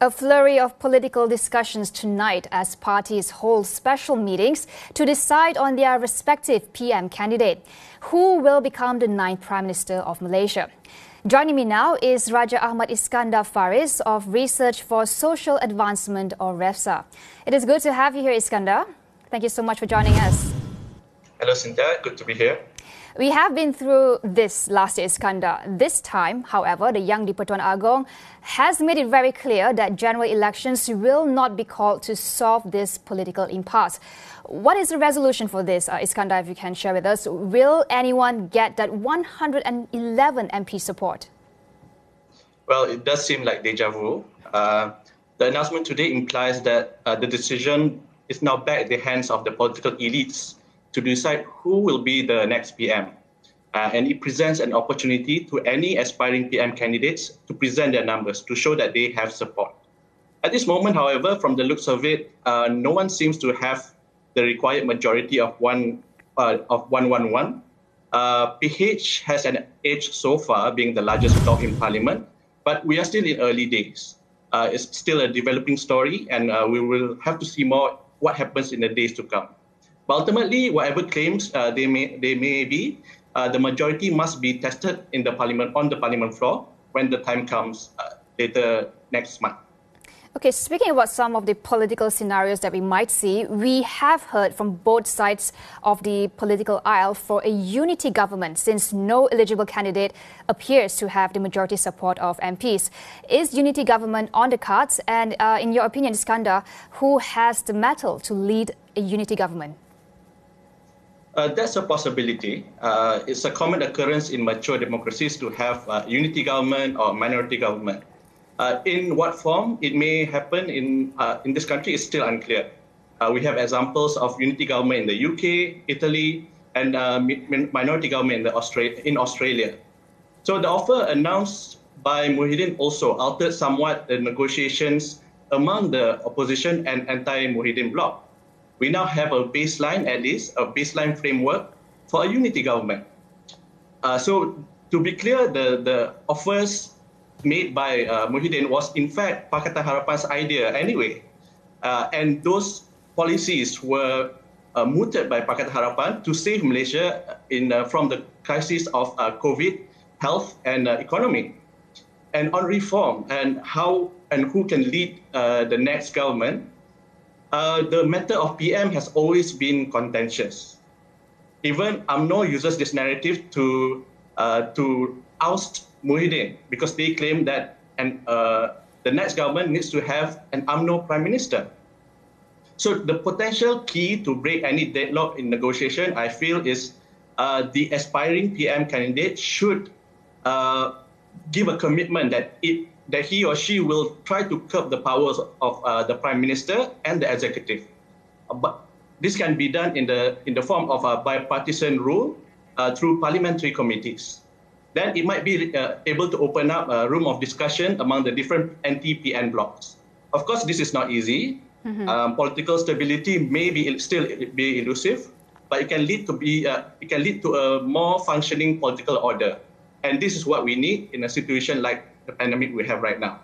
A flurry of political discussions tonight as parties hold special meetings to decide on their respective PM candidate, who will become the ninth Prime Minister of Malaysia. Joining me now is Raja Ahmad Iskandar Faris of Research for Social Advancement, or REFSA. It is good to have you here, Iskandar. Thank you so much for joining us. Hello, Cynthia. Good to be here. We have been through this last year, Iskandar. This time, however, the Yang di-Pertuan Agong has made it very clear that general elections will not be called to solve this political impasse. What is the resolution for this, Iskandar, if you can share with us? Will anyone get that 111 MP support? Well, it does seem like deja vu. The announcement today implies that the decision is now back in the hands of the political elites to decide who will be the next PM. And it presents an opportunity to any aspiring PM candidates to present their numbers, to show that they have support. At this moment, however, from the looks of it, no one seems to have the required majority of 111. PH has an edge so far, being the largest bloc in Parliament, but we are still in early days. It's still a developing story, and we will have to see more what happens in the days to come. But ultimately, whatever claims they may be, the majority must be tested in the on the Parliament floor when the time comes later next month. Okay, speaking about some of the political scenarios that we might see, we have heard from both sides of the political aisle for a unity government, since no eligible candidate appears to have the majority support of MPs. Is unity government on the cards? And in your opinion, Iskandar, who has the mettle to lead a unity government? That's a possibility. It's a common occurrence in mature democracies to have unity government or minority government. In what form it may happen in this country is still unclear. We have examples of unity government in the UK, Italy, and minority government in Australia. So the offer announced by Muhyiddin also altered somewhat the negotiations among the opposition and anti-Muhyiddin bloc. We now have a baseline, at least, a baseline framework for a unity government. So to be clear, the offers made by Muhyiddin was in fact Pakatan Harapan's idea anyway. And those policies were mooted by Pakatan Harapan to save Malaysia from the crisis of COVID, health and economy. And on reform and how and who can lead the next government, the matter of PM has always been contentious. Even UMNO uses this narrative to oust Muhyiddin, because they claim that the next government needs to have an UMNO Prime Minister. So the potential key to break any deadlock in negotiation, I feel, is the aspiring PM candidate should give a commitment that he or she will try to curb the powers of the Prime Minister and the executive. But this can be done in the form of a bipartisan rule through parliamentary committees. Then it might be able to open up a room of discussion among the different anti-PN blocs. Of course, this is not easy. Political stability may still be elusive, but it can lead to a more functioning political order. And this is what we need in a situation like the pandemic we have right now.